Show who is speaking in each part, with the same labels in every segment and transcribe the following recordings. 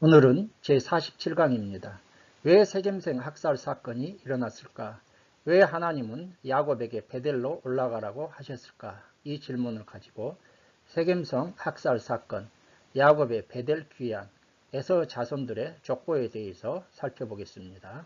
Speaker 1: 오늘은 제47강입니다. 왜 세겜생 학살 사건이 일어났을까? 왜 하나님은 야곱에게 베델로 올라가라고 하셨을까? 이 질문을 가지고 세겜성 학살 사건, 야곱의 베델 귀환, 에서 자손들의 족보에 대해서 살펴보겠습니다.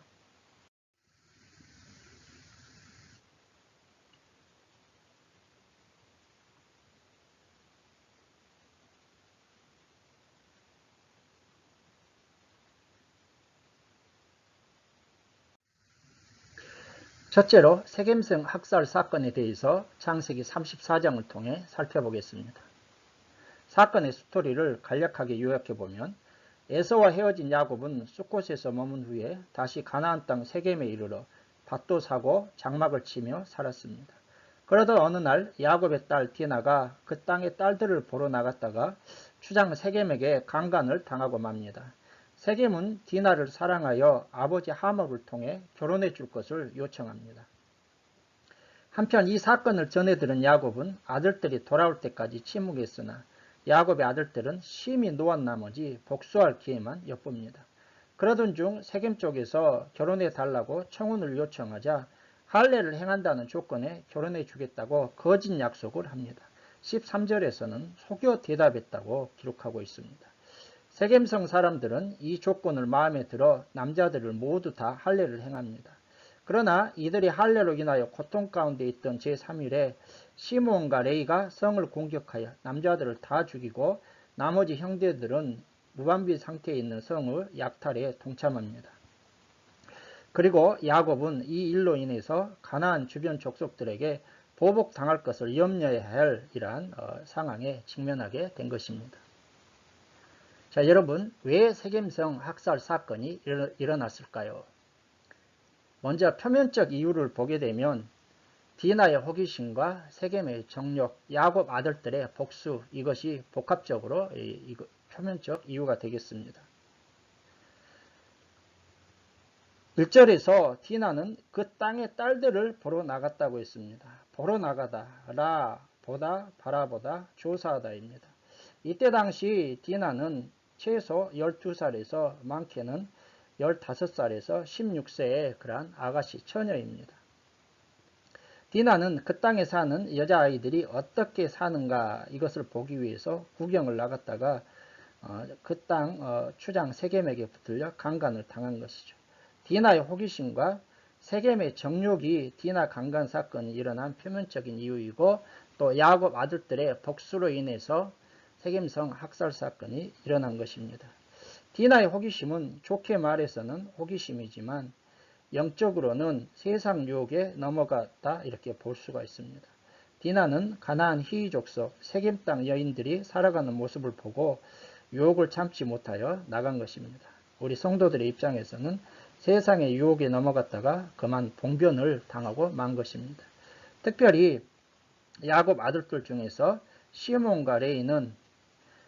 Speaker 1: 첫째로 세겜성 학살 사건에 대해서 창세기 34장을 통해 살펴보겠습니다. 사건의 스토리를 간략하게 요약해보면 에서와 헤어진 야곱은 숫곳에서 머문 후에 다시 가나안 땅 세겜에 이르러 밭도 사고 장막을 치며 살았습니다. 그러던 어느 날 야곱의 딸 디나가 그 땅의 딸들을 보러 나갔다가 추장 세겜에게 강간을 당하고 맙니다. 세겜은 디나를 사랑하여 아버지 하모를 통해 결혼해 줄 것을 요청합니다. 한편 이 사건을 전해 들은 야곱은 아들들이 돌아올 때까지 침묵했으나 야곱의 아들들은 심히 노한 나머지 복수할 기회만 엿봅니다. 그러던 중 세겜 쪽에서 결혼해 달라고 청혼을 요청하자 할례를 행한다는 조건에 결혼해 주겠다고 거짓 약속을 합니다. 13절에서는 속여 대답했다고 기록하고 있습니다. 세겜성 사람들은 이 조건을 마음에 들어 남자들을 모두 다 할례를 행합니다. 그러나 이들이 할례로 인하여 고통 가운데 있던 제3일에 시므온과 레이가 성을 공격하여 남자들을 다 죽이고 나머지 형제들은 무방비 상태에 있는 성을 약탈에 동참합니다. 그리고 야곱은 이 일로 인해서 가나안 주변 족속들에게 보복당할 것을 염려해야 할 이러한 상황에 직면하게 된 것입니다. 자, 여러분, 왜 세겜성 학살 사건이 일어났을까요? 먼저 표면적 이유를 보게 되면 디나의 호기심과 세겜의 정욕, 야곱 아들들의 복수, 이것이 복합적으로 표면적 이유가 되겠습니다. 1절에서 디나는 그 땅의 딸들을 보러 나갔다고 했습니다. 보러 나가다, 라, 보다, 바라보다, 조사하다입니다. 이때 당시 디나는 최소 12살에서 많게는 15살에서 16세의 그러한 아가씨 처녀입니다. 디나는 그 땅에 사는 여자아이들이 어떻게 사는가 이것을 보기 위해서 구경을 나갔다가 그 땅 추장 세겜에게 붙들려 강간을 당한 것이죠. 디나의 호기심과 세겜의 정욕이 디나 강간 사건이 일어난 표면적인 이유이고 또 야곱 아들들의 복수로 인해서 세겜성 학살 사건이 일어난 것입니다. 디나의 호기심은 좋게 말해서는 호기심이지만 영적으로는 세상 유혹에 넘어갔다 이렇게 볼 수가 있습니다. 디나는 가나안 히위 족속 세겜 땅 여인들이 살아가는 모습을 보고 유혹을 참지 못하여 나간 것입니다. 우리 성도들의 입장에서는 세상의 유혹에 넘어갔다가 그만 봉변을 당하고 만 것입니다. 특별히 야곱 아들들 중에서 시몬과 레이는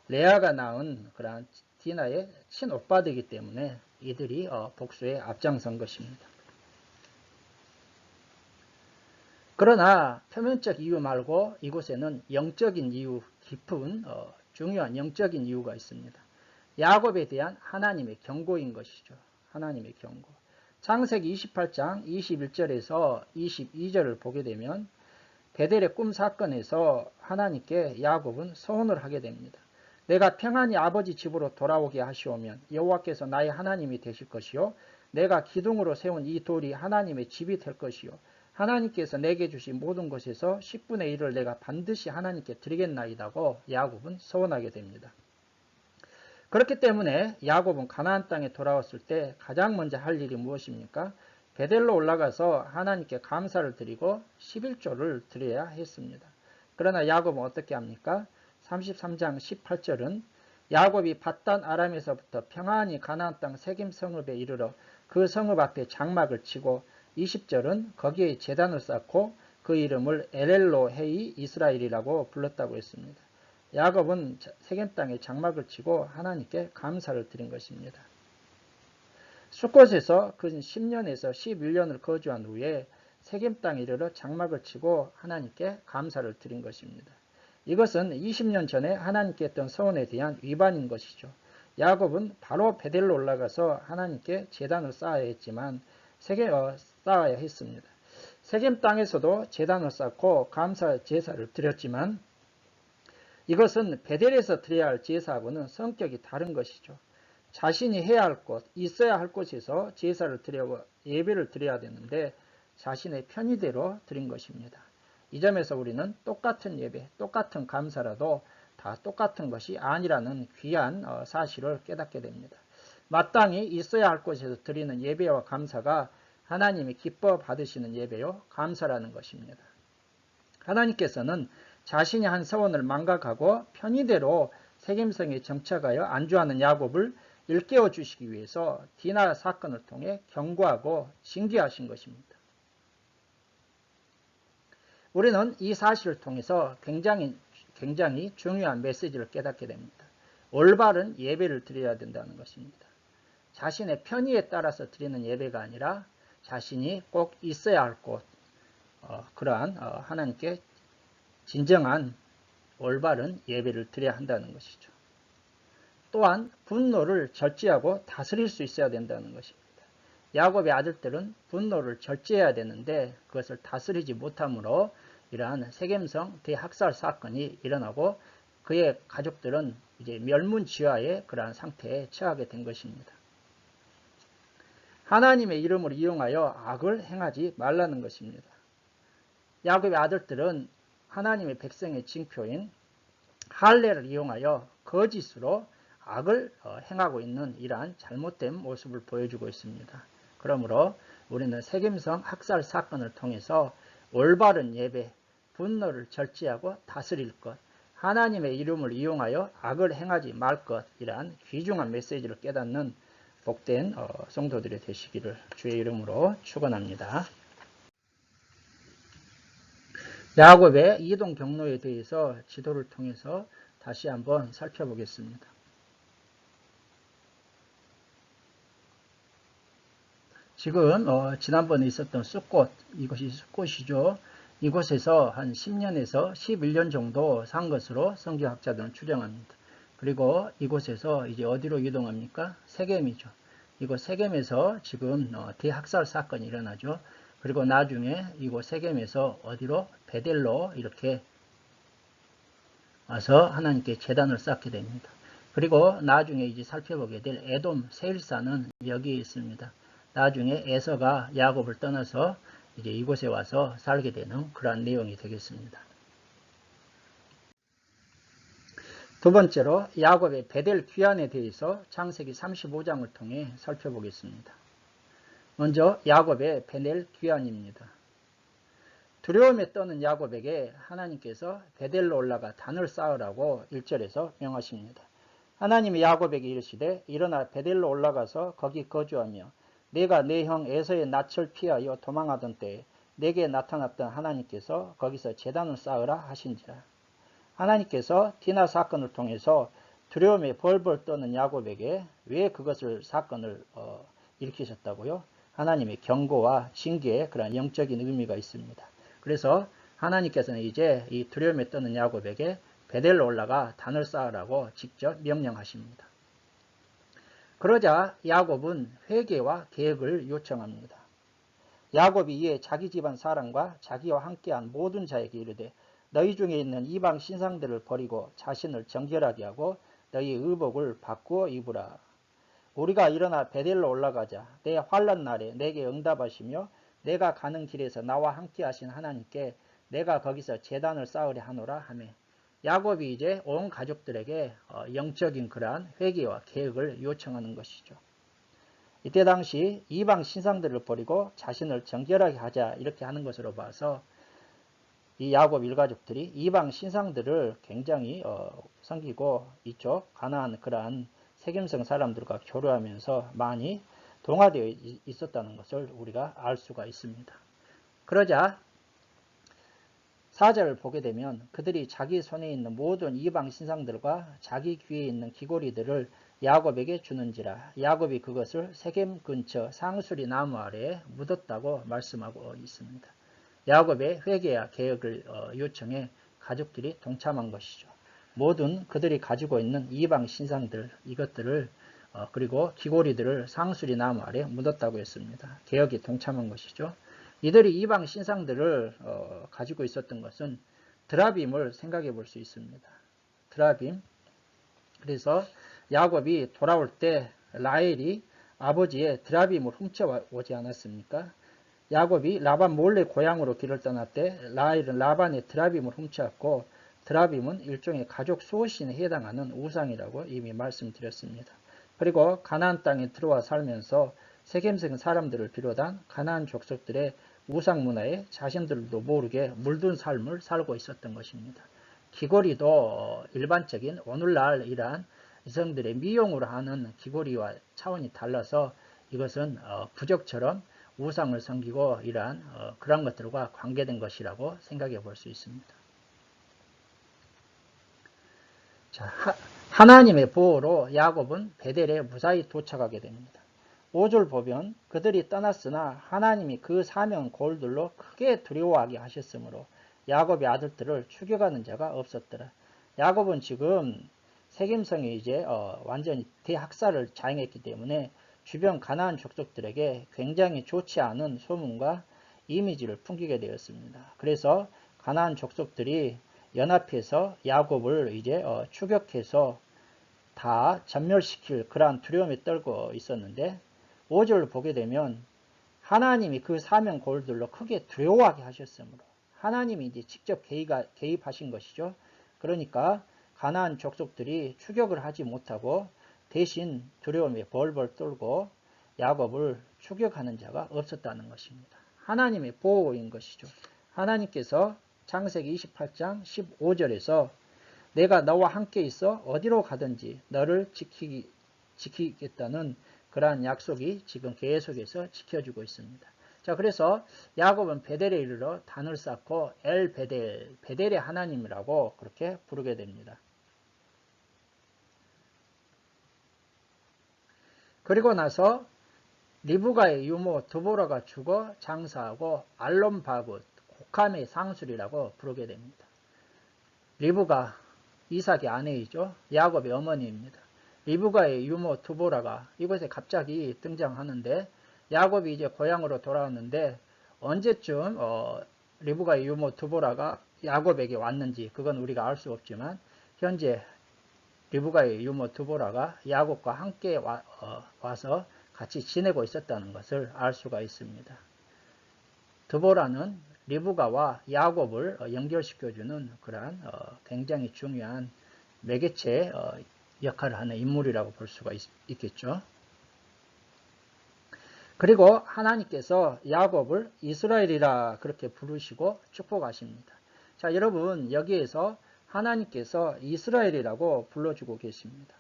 Speaker 1: 레아가 낳은 그러한 디나의 친오빠들이기 때문에 이들이 복수에 앞장선 것입니다. 그러나 표면적 이유 말고 이곳에는 영적인 이유, 깊은 중요한 영적인 이유가 있습니다. 야곱에 대한 하나님의 경고인 것이죠. 하나님의 경고. 창세기 28장 21절에서 22절을 보게 되면 베델의 꿈 사건에서 하나님께 야곱은 서원을 하게 됩니다. 내가 평안히 아버지 집으로 돌아오게 하시오면 여호와께서 나의 하나님이 되실 것이요 내가 기둥으로 세운 이 돌이 하나님의 집이 될 것이요 하나님께서 내게 주신 모든 것에서 10분의 1을 내가 반드시 하나님께 드리겠나이다고 야곱은 서원하게 됩니다. 그렇기 때문에 야곱은 가나안 땅에 돌아왔을 때 가장 먼저 할 일이 무엇입니까? 베델로 올라가서 하나님께 감사를 드리고 11조를 드려야 했습니다. 그러나 야곱은 어떻게 합니까? 33장 18절은 야곱이 밧단 아람에서부터 평안히 가나안 땅 세겜 성읍에 이르러 그 성읍 앞에 장막을 치고 20절은 거기에 제단을 쌓고 그 이름을 엘엘로 헤이 이스라엘이라고 불렀다고 했습니다. 야곱은 세겜 땅에 장막을 치고 하나님께 감사를 드린 것입니다. 숫곳에서 그 10년에서 11년을 거주한 후에 세겜 땅에 이르러 장막을 치고 하나님께 감사를 드린 것입니다. 이것은 20년 전에 하나님께 했던 서원에 대한 위반인 것이죠. 야곱은 바로 베델로 올라가서 하나님께 제단을 쌓아야 했지만 쌓아야 했습니다. 세겜 땅에서도 제단을 쌓고 감사 제사를 드렸지만 이것은 베델에서 드려야 할 제사하고는 성격이 다른 것이죠. 자신이 해야 할 곳, 있어야 할 곳에서 제사를 드리고 예배를 드려야 되는데 자신의 편의대로 드린 것입니다. 이 점에서 우리는 똑같은 예배, 똑같은 감사라도 다 똑같은 것이 아니라는 귀한 사실을 깨닫게 됩니다. 마땅히 있어야 할 곳에서 드리는 예배와 감사가 하나님이 기뻐 받으시는 예배요 감사라는 것입니다. 하나님께서는 자신이 한 서원을 망각하고 편의대로 세겜성에 정착하여 안주하는 야곱을 일깨워 주시기 위해서 디나 사건을 통해 경고하고 징계하신 것입니다. 우리는 이 사실을 통해서 굉장히 중요한 메시지를 깨닫게 됩니다. 올바른 예배를 드려야 된다는 것입니다. 자신의 편의에 따라서 드리는 예배가 아니라 자신이 꼭 있어야 할 곳, 그러한 하나님께 진정한 올바른 예배를 드려야 한다는 것이죠. 또한 분노를 절제하고 다스릴 수 있어야 된다는 것입니다. 야곱의 아들들은 분노를 절제해야 되는데 그것을 다스리지 못함으로 이러한 세겜성 대학살 사건이 일어나고 그의 가족들은 이제 멸문지화의 그러한 상태에 처하게 된 것입니다. 하나님의 이름을 이용하여 악을 행하지 말라는 것입니다. 야곱의 아들들은 하나님의 백성의 징표인 할례를 이용하여 거짓으로 악을 행하고 있는 이러한 잘못된 모습을 보여주고 있습니다. 그러므로 우리는 세겜성 학살 사건을 통해서 올바른 예배, 분노를 절제하고 다스릴 것, 하나님의 이름을 이용하여 악을 행하지 말 것, 이러한 귀중한 메시지를 깨닫는 복된 성도들이 되시기를 주의 이름으로 축원합니다. 야곱의 이동 경로에 대해서 지도를 통해서 다시 한번 살펴보겠습니다. 지금 지난번에 있었던 숫꽃, 이것이 숫꽃이죠. 이곳에서 한 10년에서 11년 정도 산 것으로 성경학자들은 추정합니다. 그리고 이곳에서 이제 어디로 이동합니까? 세겜이죠. 이곳 세겜에서 지금 대학살 사건이 일어나죠. 그리고 나중에 이곳 세겜에서 어디로? 베델로 이렇게 와서 하나님께 제단을 쌓게 됩니다. 그리고 나중에 이제 살펴보게 될 에돔 세일사는 여기에 있습니다. 나중에 에서가 야곱을 떠나서 이제 이곳에 와서 살게 되는 그러한 내용이 되겠습니다. 두 번째로 야곱의 베델 귀환에 대해서 창세기 35장을 통해 살펴보겠습니다. 먼저 야곱의 베델 귀환입니다. 두려움에 떠는 야곱에게 하나님께서 베델로 올라가 단을 쌓으라고 1절에서 명하십니다. 하나님이 야곱에게 이르시되 일어나 베델로 올라가서 거기 거주하며 내가 내 형 에서의 낯을 피하여 도망하던 때에 내게 나타났던 하나님께서 거기서 제단을 쌓으라 하신지라. 하나님께서 디나 사건을 통해서 두려움에 벌벌 떠는 야곱에게 왜 그것을 사건을 일으키셨다고요? 하나님의 경고와 징계의 그런 영적인 의미가 있습니다. 그래서 하나님께서는 이제 이 두려움에 떠는 야곱에게 베델로 올라가 단을 쌓으라고 직접 명령하십니다. 그러자 야곱은 회개와 계획을 요청합니다. 야곱이 이에 자기 집안 사람과 자기와 함께한 모든 자에게 이르되 너희 중에 있는 이방 신상들을 버리고 자신을 정결하게 하고 너희 의복을 바꾸어 입으라. 우리가 일어나 베델로 올라가자. 내 환난 날에 내게 응답하시며 내가 가는 길에서 나와 함께 하신 하나님께 내가 거기서 제단을 쌓으려 하노라 하며 야곱이 이제 온 가족들에게 영적인 그러한 회개와 계획을 요청하는 것이죠. 이때 당시 이방 신상들을 버리고 자신을 정결하게 하자 이렇게 하는 것으로 봐서 이 야곱 일가족들이 이방 신상들을 굉장히 섬기고 이쪽 가나안 그러한 세겜성 사람들과 교류하면서 많이 동화되어 있었다는 것을 우리가 알 수가 있습니다. 그러자 4절을 보게 되면 그들이 자기 손에 있는 모든 이방 신상들과 자기 귀에 있는 귀고리들을 야곱에게 주는지라 야곱이 그것을 세겜 근처 상수리 나무 아래에 묻었다고 말씀하고 있습니다. 야곱의 회개와 계획을 요청해 가족들이 동참한 것이죠. 모든 그들이 가지고 있는 이방 신상들 이것들을 그리고 귀고리들을 상수리 나무 아래 묻었다고 했습니다. 개혁이 동참한 것이죠. 이들이 이방 신상들을 가지고 있었던 것은 드라빔을 생각해 볼 수 있습니다. 드라빔. 그래서 야곱이 돌아올 때 라헬이 아버지의 드라빔을 훔쳐오지 않았습니까? 야곱이 라반 몰래 고향으로 길을 떠날 때 라헬은 라반의 드라빔을 훔쳐왔고 드라빔은 일종의 가족 수호신에 해당하는 우상이라고 이미 말씀드렸습니다. 그리고 가나안 땅에 들어와 살면서 세겜생 사람들을 비롯한 가나안 족속들의 우상 문화에 자신들도 모르게 물든 삶을 살고 있었던 것입니다. 귀고리도 일반적인 오늘날 이러한 이성들의 미용으로 하는 귀고리와 차원이 달라서 이것은 부적처럼 우상을 섬기고 이러한 그런 것들과 관계된 것이라고 생각해 볼 수 있습니다. 자, 하나님의 보호로 야곱은 베델에 무사히 도착하게 됩니다. 5절 보면 그들이 떠났으나 하나님이 그 사명 골들로 크게 두려워하게 하셨으므로 야곱의 아들들을 추격하는 자가 없었더라. 야곱은 지금 세겜성에 이제 완전히 대학살을 자행했기 때문에 주변 가나안 족속들에게 굉장히 좋지 않은 소문과 이미지를 풍기게 되었습니다. 그래서 가나안 족속들이 연합해서 야곱을 이제 추격해서 다 전멸시킬 그러한 두려움에 떨고 있었는데 5절을 보게 되면 하나님이 그 사명 골들로 크게 두려워하게 하셨으므로 하나님이 이제 직접 개입하신 것이죠. 그러니까 가나안 족속들이 추격을 하지 못하고 대신 두려움에 벌벌 떨고 야곱을 추격하는 자가 없었다는 것입니다. 하나님의 보호인 것이죠. 하나님께서 창세기 28장 15절에서 내가 너와 함께 있어 어디로 가든지 너를 지키겠다는 그러한 약속이 지금 계속해서 지켜주고 있습니다. 자, 그래서 야곱은 베델에 이르러 단을 쌓고 엘 베델, 베델의 하나님이라고 그렇게 부르게 됩니다. 그리고 나서 리브가의 유모 드보라가 죽어 장사하고 알론바붓, 곡함의 상술이라고 부르게 됩니다. 리브가 이삭의 아내이죠. 야곱의 어머니입니다. 리브가의 유모 드보라가 이곳에 갑자기 등장하는데 야곱이 이제 고향으로 돌아왔는데 언제쯤 리브가의 유모 드보라가 야곱에게 왔는지 그건 우리가 알 수 없지만 현재 리브가의 유모 드보라가 야곱과 함께 와서 같이 지내고 있었다는 것을 알 수가 있습니다. 드보라는 리브가와 야곱을 연결시켜주는 그러한 굉장히 중요한 매개체 역할을 하는 인물이라고 볼 수가 있겠죠. 그리고 하나님께서 야곱을 이스라엘이라 그렇게 부르시고 축복하십니다. 자, 여러분 여기에서 하나님께서 이스라엘이라고 불러주고 계십니다.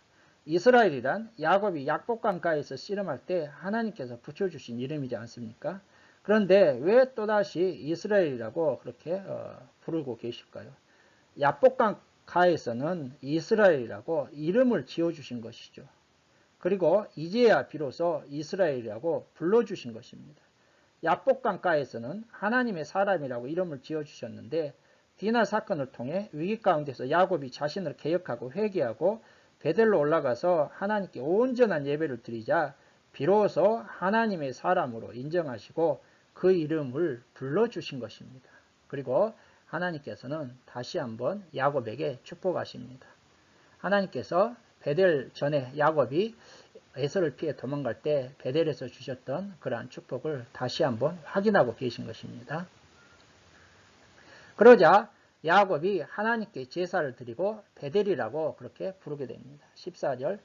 Speaker 1: 이스라엘이란 야곱이 약복강가에서 씨름할 때 하나님께서 붙여주신 이름이지 않습니까? 그런데 왜 또다시 이스라엘이라고 그렇게 부르고 계실까요? 약복강가에서는 이스라엘이라고 이름을 지어주신 것이죠. 그리고 이제야 비로소 이스라엘이라고 불러주신 것입니다. 약복강가에서는 하나님의 사람이라고 이름을 지어주셨는데 디나 사건을 통해 위기 가운데서 야곱이 자신을 개혁하고 회개하고 베델로 올라가서 하나님께 온전한 예배를 드리자 비로소 하나님의 사람으로 인정하시고 그 이름을 불러주신 것입니다. 그리고 하나님께서는 다시 한번 야곱에게 축복하십니다. 하나님께서 베델 전에 야곱이 에서를 피해 도망갈 때 베델에서 주셨던 그러한 축복을 다시 한번 확인하고 계신 것입니다. 그러자 야곱이 하나님께 제사를 드리고 베델이라고 그렇게 부르게 됩니다. 14절,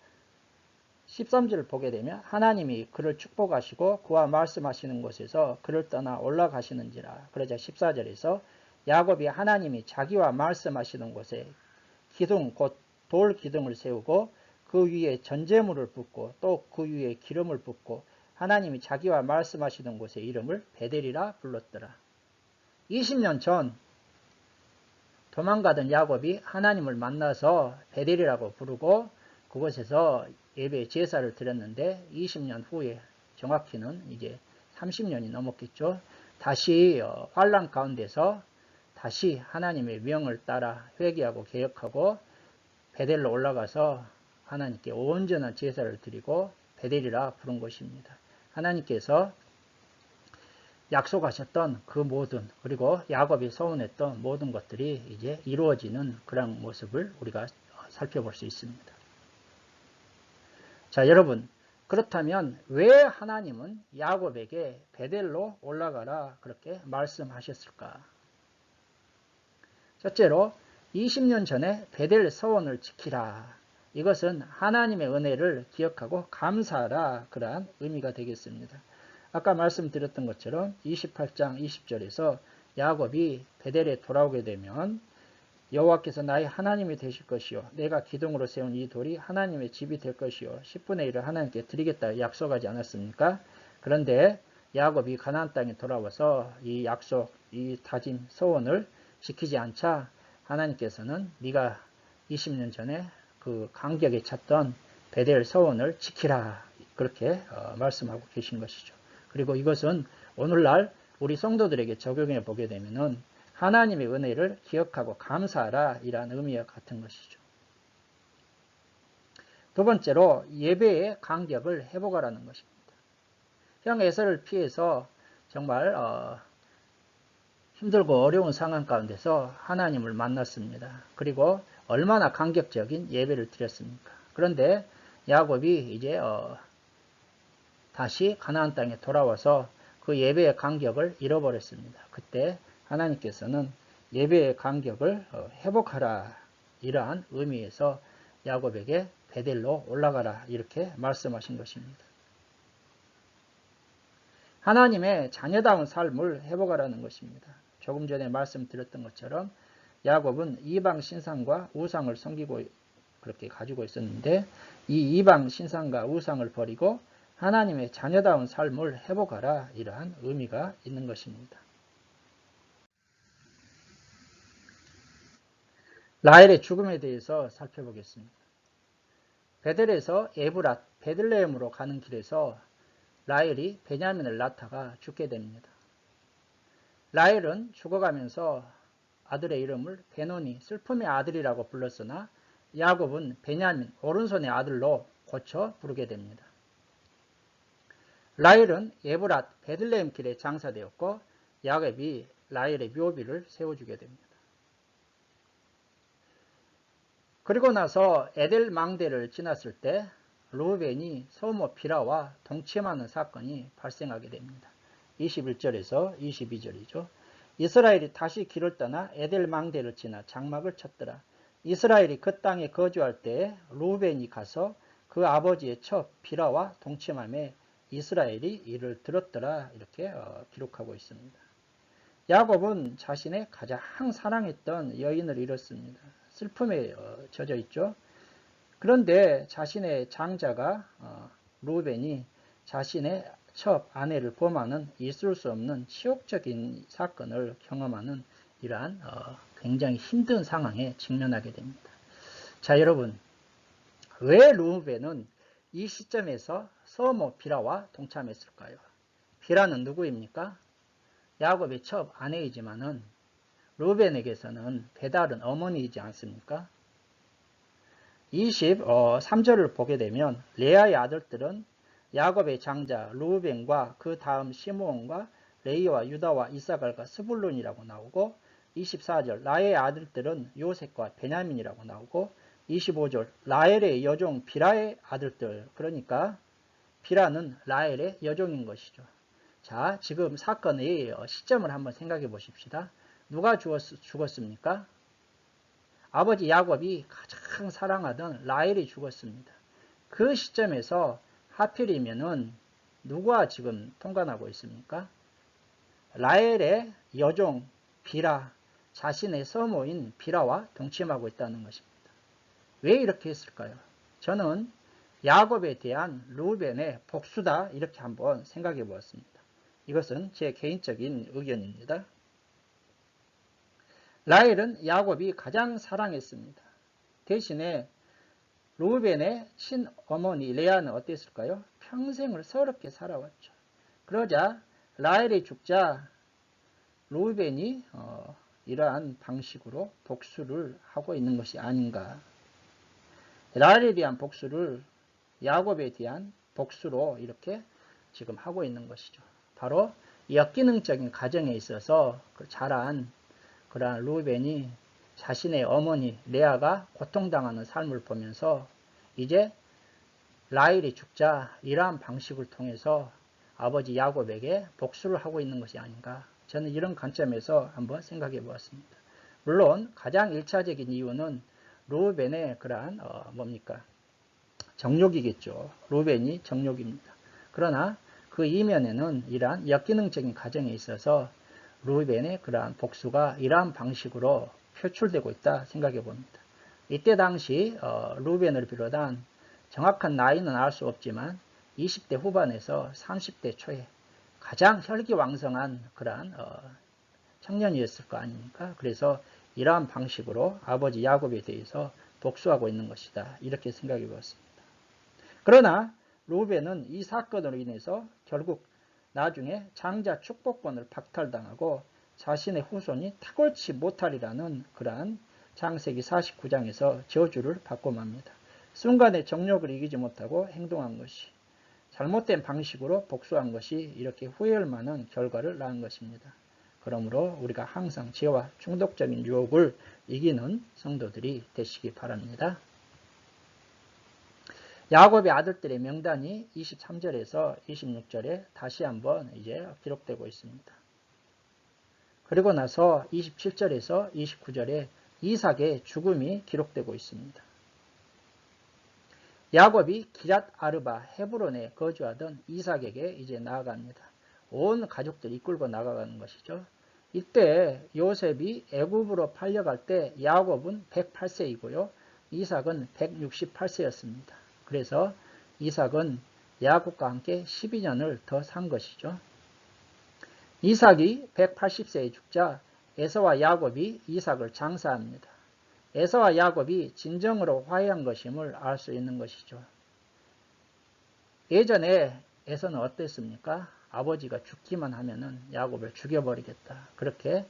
Speaker 1: 13절을 보게 되면 하나님이 그를 축복하시고 그와 말씀하시는 곳에서 그를 떠나 올라가시는지라. 그러자 14절에서 야곱이 하나님이 자기와 말씀하시는 곳에 기둥 곧 돌 기둥을 세우고 그 위에 전제물을 붓고 또 그 위에 기름을 붓고 하나님이 자기와 말씀하시던 곳의 이름을 베델이라 불렀더라. 20년 전 도망가던 야곱이 하나님을 만나서 베델이라고 부르고 그곳에서 예배 제사를 드렸는데 20년 후에 정확히는 이제 30년이 넘었겠죠. 다시 환난 가운데서 다시 하나님의 명을 따라 회개하고 개혁하고 베델로 올라가서 하나님께 온전한 제사를 드리고 베델이라 부른 것입니다. 하나님께서 약속하셨던 그 모든, 그리고 야곱이 소원했던 모든 것들이 이제 이루어지는 그런 모습을 우리가 살펴볼 수 있습니다. 자, 여러분, 그렇다면 왜 하나님은 야곱에게 베델로 올라가라 그렇게 말씀하셨을까? 첫째로 20년 전에 베델 서원을 지키라. 이것은 하나님의 은혜를 기억하고 감사하라, 그러한 의미가 되겠습니다. 아까 말씀드렸던 것처럼 28장 20절에서 야곱이 베델에 돌아오게 되면 여호와께서 나의 하나님이 되실 것이요 내가 기둥으로 세운 이 돌이 하나님의 집이 될 것이요 10분의 1을 하나님께 드리겠다 약속하지 않았습니까? 그런데 야곱이 가나안 땅에 돌아와서 이 약속, 이 다짐, 소원을 지키지 않자 하나님께서는 네가 20년 전에 그 간격에 찼던 베델 서원을 지키라, 그렇게 말씀하고 계신 것이죠. 그리고 이것은 오늘날 우리 성도들에게 적용해 보게 되면은 하나님의 은혜를 기억하고 감사하라, 이러한 의미와 같은 것이죠. 두 번째로 예배의 간격을 회복하라는 것입니다. 형 에서를 피해서 정말 힘들고 어려운 상황 가운데서 하나님을 만났습니다. 그리고 얼마나 간격적인 예배를 드렸습니까? 그런데 야곱이 이제 다시 가나안 땅에 돌아와서 그 예배의 간격을 잃어버렸습니다. 그때 하나님께서는 예배의 간격을 회복하라, 이러한 의미에서 야곱에게 베델로 올라가라 이렇게 말씀하신 것입니다. 하나님의 자녀다운 삶을 회복하라는 것입니다. 조금 전에 말씀드렸던 것처럼 야곱은 이방 신상과 우상을 섬기고 그렇게 가지고 있었는데 이 이방 신상과 우상을 버리고 하나님의 자녀다운 삶을 회복하라, 이러한 의미가 있는 것입니다. 라헬의 죽음에 대해서 살펴보겠습니다. 베델에서 에브랏, 베들레헴으로 가는 길에서 라헬이 베냐민을 낳다가 죽게 됩니다. 라헬은 죽어가면서 아들의 이름을 베노니, 슬픔의 아들이라고 불렀으나 야곱은 베냐민, 오른손의 아들로 고쳐 부르게 됩니다. 라헬은 에브랏, 베들레헴 길에 장사되었고 야곱이 라헬의 묘비를 세워주게 됩니다. 그리고 나서 에델 망대를 지났을 때 르우벤이 소모 비라와 동침하는 사건이 발생하게 됩니다. 21절에서 22절이죠. 이스라엘이 다시 길을 떠나 에델 망대를 지나 장막을 쳤더라. 이스라엘이 그 땅에 거주할 때에 르우벤이 가서 그 아버지의 첩 비라와 동침함에 이스라엘이 이를 들었더라, 이렇게 기록하고 있습니다. 야곱은 자신의 가장 사랑했던 여인을 잃었습니다. 슬픔에 젖어 있죠. 그런데 자신의 장자가 르우벤이 자신의 첩 아내를 범하는 있을 수 없는 치욕적인 사건을 경험하는 이러한 굉장히 힘든 상황에 직면하게 됩니다. 자, 여러분, 왜 르우벤은 이 시점에서 소모 비라와 동참했을까요? 비라는 누구입니까? 야곱의 첩 아내이지만은 르우벤에게서는 배달은 어머니이지 않습니까? 23절을 보게 되면 레아의 아들들은 야곱의 장자 르우벤과 그 다음 시므온과 레이와 유다와 이사갈과 스불론이라고 나오고 24절 라헬의 아들들은 요셉과 베냐민이라고 나오고 25절 라헬의 여종 비라의 아들들, 그러니까 비라는 라헬의 여종인 것이죠. 자, 지금 사건의 시점을 한번 생각해 보십시다. 누가 죽었습니까? 아버지 야곱이 가장 사랑하던 라헬이 죽었습니다. 그 시점에서 하필이면은 누가 지금 통관하고 있습니까? 라헬의 여종 비라, 자신의 서모인 비라와 동침하고 있다는 것입니다. 왜 이렇게 했을까요? 저는 야곱에 대한 르우벤의 복수다, 이렇게 한번 생각해 보았습니다. 이것은 제 개인적인 의견입니다. 라헬은 야곱이 가장 사랑했습니다. 대신에 르우벤의 친어머니 레아는 어땠을까요? 평생을 서럽게 살아왔죠. 그러자 라헬이 죽자 르우벤이 이러한 방식으로 복수를 하고 있는 것이 아닌가. 라헬에 대한 복수를 야곱에 대한 복수로 이렇게 지금 하고 있는 것이죠. 바로 역기능적인 가정에 있어서 자란 그러한 루벤이 자신의 어머니 레아가 고통당하는 삶을 보면서 이제 라헬이 죽자 이러한 방식을 통해서 아버지 야곱에게 복수를 하고 있는 것이 아닌가. 저는 이런 관점에서 한번 생각해 보았습니다. 물론 가장 1차적인 이유는 루벤의 그러한 정욕이겠죠. 루벤이 정욕입니다. 그러나 그 이면에는 이러한 역기능적인 가정에 있어서 루벤의 그러한 복수가 이러한 방식으로 표출되고 있다 생각해 봅니다. 이때 당시 루벤을 비롯한 정확한 나이는 알 수 없지만 20대 후반에서 30대 초에 가장 혈기왕성한 그러한 청년이었을 거 아닙니까? 그래서 이러한 방식으로 아버지 야곱에 대해서 복수하고 있는 것이다. 이렇게 생각해 보았습니다. 그러나 루벤은 이 사건으로 인해서 결국 나중에 장자 축복권을 박탈당하고 자신의 후손이 탁월치 못하리라는 그러한 창세기 49장에서 저주를 받고 맙니다. 순간의 정욕을 이기지 못하고 행동한 것이 잘못된 방식으로 복수한 것이 이렇게 후회할 만한 결과를 낳은 것입니다. 그러므로 우리가 항상 죄와 중독적인 유혹을 이기는 성도들이 되시기 바랍니다. 야곱의 아들들의 명단이 23절에서 26절에 다시 한번 이제 기록되고 있습니다. 그리고 나서 27절에서 29절에 이삭의 죽음이 기록되고 있습니다. 야곱이 기랏 아르바 헤브론에 거주하던 이삭에게 이제 나아갑니다. 온 가족들 이끌고 나아가는 것이죠. 이때 요셉이 애굽으로 팔려갈 때 야곱은 108세이고요. 이삭은 168세였습니다. 그래서 이삭은 야곱과 함께 12년을 더 산 것이죠. 이삭이 180세에 죽자 에서와 야곱이 이삭을 장사합니다. 에서와 야곱이 진정으로 화해한 것임을 알 수 있는 것이죠. 예전에 에서는 어땠습니까? 아버지가 죽기만 하면은 야곱을 죽여버리겠다. 그렇게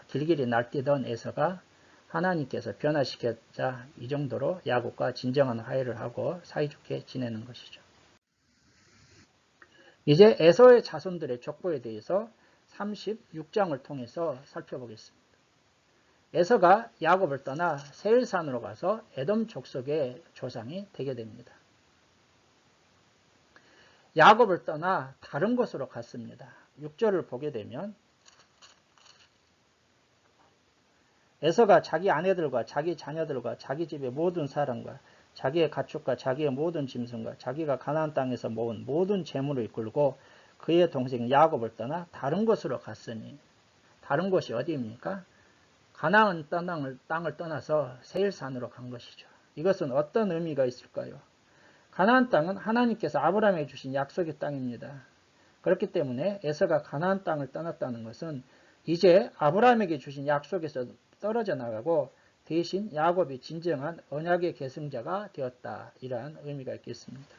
Speaker 1: 길길이 날뛰던 에서가 하나님께서 변화시켰자 이 정도로 야곱과 진정한 화해를 하고 사이좋게 지내는 것이죠. 이제 에서의 자손들의 족보에 대해서 36장을 통해서 살펴보겠습니다. 에서가 야곱을 떠나 세일산으로 가서 에돔 족속의 조상이 되게 됩니다. 야곱을 떠나 다른 곳으로 갔습니다. 6절을 보게 되면 에서가 자기 아내들과 자기 자녀들과 자기 집의 모든 사람과 자기의 가축과 자기의 모든 짐승과 자기가 가나안 땅에서 모은 모든 재물을 이끌고 그의 동생 야곱을 떠나 다른 곳으로 갔으니 다른 곳이 어디입니까? 가나안 땅을 떠나서 세일산으로 간 것이죠. 이것은 어떤 의미가 있을까요? 가나안 땅은 하나님께서 아브라함에게 주신 약속의 땅입니다. 그렇기 때문에 에서가 가나안 땅을 떠났다는 것은 이제 아브라함에게 주신 약속에서 떨어져 나가고 대신 야곱이 진정한 언약의 계승자가 되었다. 이러한 의미가 있겠습니다.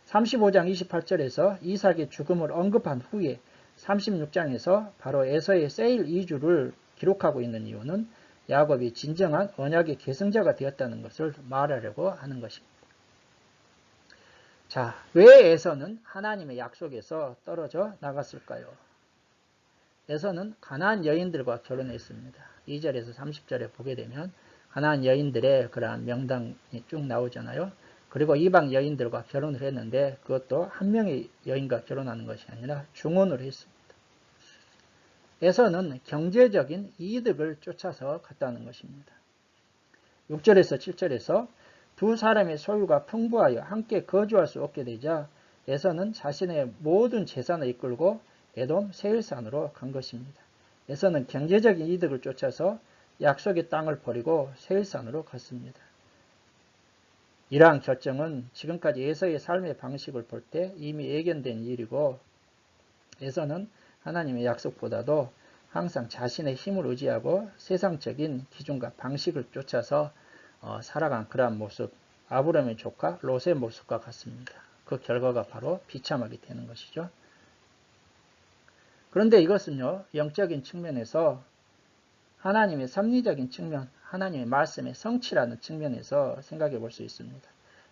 Speaker 1: 35장 28절에서 이삭의 죽음을 언급한 후에 36장에서 바로 에서의 세일 이주를 기록하고 있는 이유는 야곱이 진정한 언약의 계승자가 되었다는 것을 말하려고 하는 것입니다. 자, 왜 에서는 하나님의 약속에서 떨어져 나갔을까요? 에서는 가나안 여인들과 결혼했습니다. 2절에서 30절에 보게 되면 가나안 여인들의 그러한 명단이 쭉 나오잖아요. 그리고 이방 여인들과 결혼을 했는데 그것도 한 명의 여인과 결혼하는 것이 아니라 중혼으로 했습니다. 에서는 경제적인 이득을 쫓아서 갔다는 것입니다. 6절에서 7절에서 두 사람의 소유가 풍부하여 함께 거주할 수 없게 되자 에서는 자신의 모든 재산을 이끌고 에돔 세일산으로 간 것입니다. 에서는 경제적인 이득을 쫓아서 약속의 땅을 버리고 세일산으로 갔습니다. 이러한 결정은 지금까지 에서의 삶의 방식을 볼 때 이미 예견된 일이고 에서는 하나님의 약속보다도 항상 자신의 힘을 의지하고 세상적인 기준과 방식을 쫓아서 살아간 그러한 모습, 아브라함의 조카 롯의 모습과 같습니다. 그 결과가 바로 비참하게 되는 것이죠. 그런데 이것은요, 영적인 측면에서 하나님의 섭리적인 측면, 하나님의 말씀의 성취라는 측면에서 생각해 볼 수 있습니다.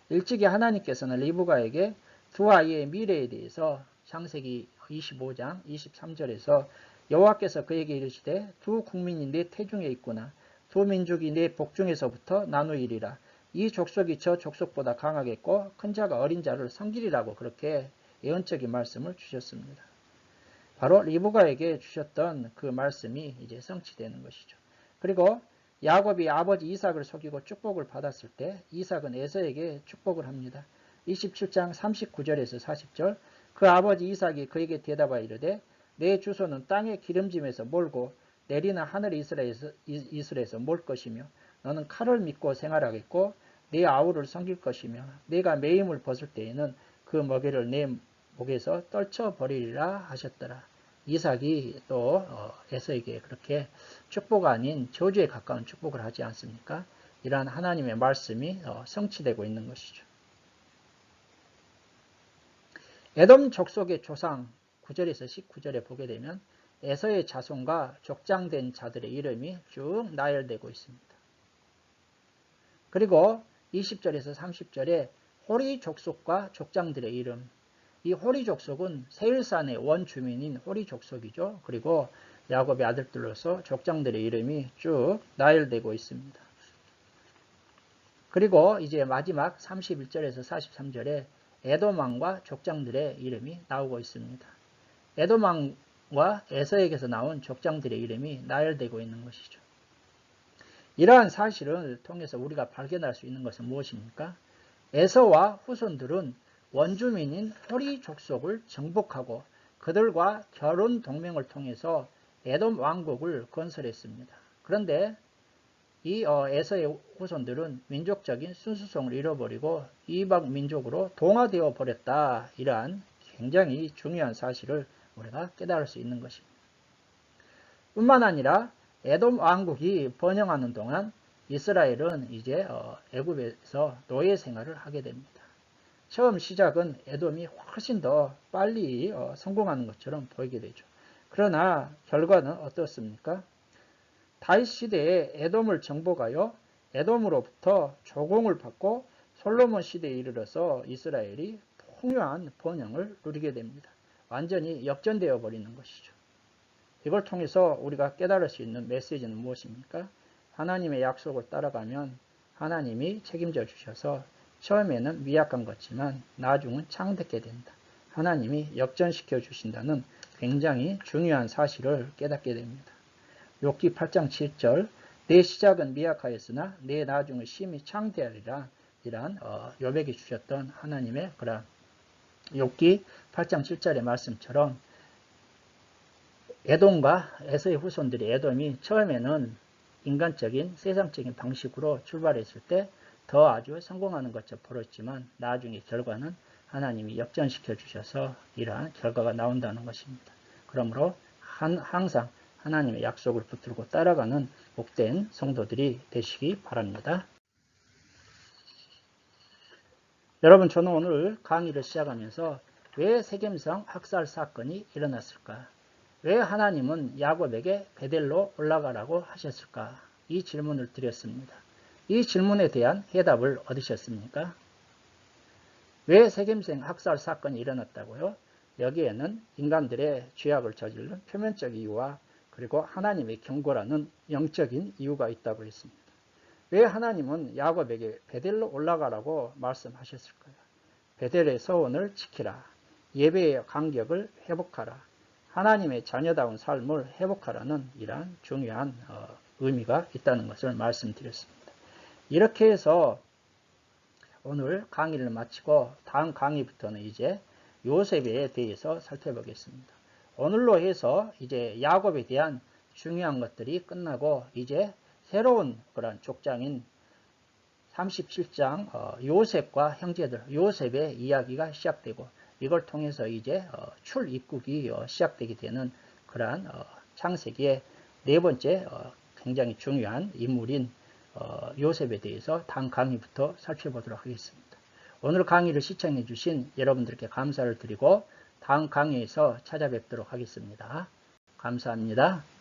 Speaker 1: 일찍이 하나님께서는 리브가에게 두 아이의 미래에 대해서 창세기 25장 23절에서 여호와께서 그에게 이르시되 두 국민이 내 태중에 있구나. 두 민족이 내 복중에서부터 나누이리라. 이 족속이 저 족속보다 강하겠고 큰 자가 어린 자를 섬기리라고 그렇게 예언적인 말씀을 주셨습니다. 바로 리브가에게 주셨던 그 말씀이 이제 성취되는 것이죠. 그리고 야곱이 아버지 이삭을 속이고 축복을 받았을 때 이삭은 에서에게 축복을 합니다. 27장 39절에서 40절 그 아버지 이삭이 그에게 대답하여 이르되 내 주소는 땅의 기름짐에서 몰고 내리는 하늘 이슬에서 몰 것이며 너는 칼을 믿고 생활하겠고 내 아우를 섬길 것이며 내가 매임을 벗을 때에는 그 먹이를 내 목에서 떨쳐버리리라 하셨더라. 이삭이 또 에서에게 그렇게 축복 아닌 저주에 가까운 축복을 하지 않습니까? 이러한 하나님의 말씀이 성취되고 있는 것이죠. 에돔 족속의 조상 9절에서 19절에 보게 되면 에서의 자손과 족장된 자들의 이름이 쭉 나열되고 있습니다. 그리고 20절에서 30절에 호리 족속과 족장들의 이름, 이 호리 족속은 세일산의 원주민인 호리 족속이죠. 그리고 야곱의 아들들로서 족장들의 이름이 쭉 나열되고 있습니다. 그리고 이제 마지막 31절에서 43절에 에돔 왕과 족장들의 이름이 나오고 있습니다. 에돔 왕과 에서에게서 나온 족장들의 이름이 나열되고 있는 것이죠. 이러한 사실을 통해서 우리가 발견할 수 있는 것은 무엇입니까? 에서와 후손들은 원주민인 호리 족속을 정복하고 그들과 결혼 동맹을 통해서 에돔 왕국을 건설했습니다. 그런데 이 에서의 후손들은 민족적인 순수성을 잃어버리고 이방 민족으로 동화되어 버렸다. 이러한 굉장히 중요한 사실을 우리가 깨달을 수 있는 것입니다. 뿐만 아니라 에돔 왕국이 번영하는 동안 이스라엘은 이제 애굽에서 노예 생활을 하게 됩니다. 처음 시작은 에돔이 훨씬 더 빨리 성공하는 것처럼 보이게 되죠. 그러나 결과는 어떻습니까? 다윗 시대에 에돔을 정복하여 에돔으로부터 조공을 받고 솔로몬 시대에 이르러서 이스라엘이 풍요한 번영을 누리게 됩니다. 완전히 역전되어 버리는 것이죠. 이걸 통해서 우리가 깨달을 수 있는 메시지는 무엇입니까? 하나님의 약속을 따라가면 하나님이 책임져 주셔서 처음에는 미약한 것지만 나중은 창대게 된다. 하나님이 역전시켜 주신다는 굉장히 중요한 사실을 깨닫게 됩니다. 욥기 8장 7절 내 시작은 미약하였으나 내 나중은 심히 창대하리라. 이러한 욥에게 주셨던 하나님의 그런 욥기 8장 7절의 말씀처럼 에돔과 에서의 후손들이 에돔이 처음에는 인간적인 세상적인 방식으로 출발했을 때 더 아주 성공하는 것처럼 보였지만 나중에 결과는 하나님이 역전시켜 주셔서 이러한 결과가 나온다는 것입니다. 그러므로 항상 하나님의 약속을 붙들고 따라가는 복된 성도들이 되시기 바랍니다. 여러분, 저는 오늘 강의를 시작하면서 왜 세겜성 학살 사건이 일어났을까? 왜 하나님은 야곱에게 베델로 올라가라고 하셨을까? 이 질문을 드렸습니다. 이 질문에 대한 해답을 얻으셨습니까? 왜 세겜성 학살 사건이 일어났다고요? 여기에는 인간들의 죄악을 저지른 표면적 이유와 그리고 하나님의 경고라는 영적인 이유가 있다고 했습니다. 왜 하나님은 야곱에게 베델로 올라가라고 말씀하셨을까요? 베델의 서원을 지키라. 예배의 간격을 회복하라. 하나님의 자녀다운 삶을 회복하라는 이러한 중요한 의미가 있다는 것을 말씀드렸습니다. 이렇게 해서 오늘 강의를 마치고 다음 강의부터는 이제 요셉에 대해서 살펴보겠습니다. 오늘로 해서 이제 야곱에 대한 중요한 것들이 끝나고 이제 새로운 그런 족장인 37장 요셉과 형제들, 요셉의 이야기가 시작되고 이걸 통해서 이제 출입국이 시작되게 되는 그러한 창세기의 네 번째 굉장히 중요한 인물인 요셉에 대해서 다음 강의부터 살펴보도록 하겠습니다. 오늘 강의를 시청해 주신 여러분들께 감사를 드리고 다음 강의에서 찾아뵙도록 하겠습니다. 감사합니다.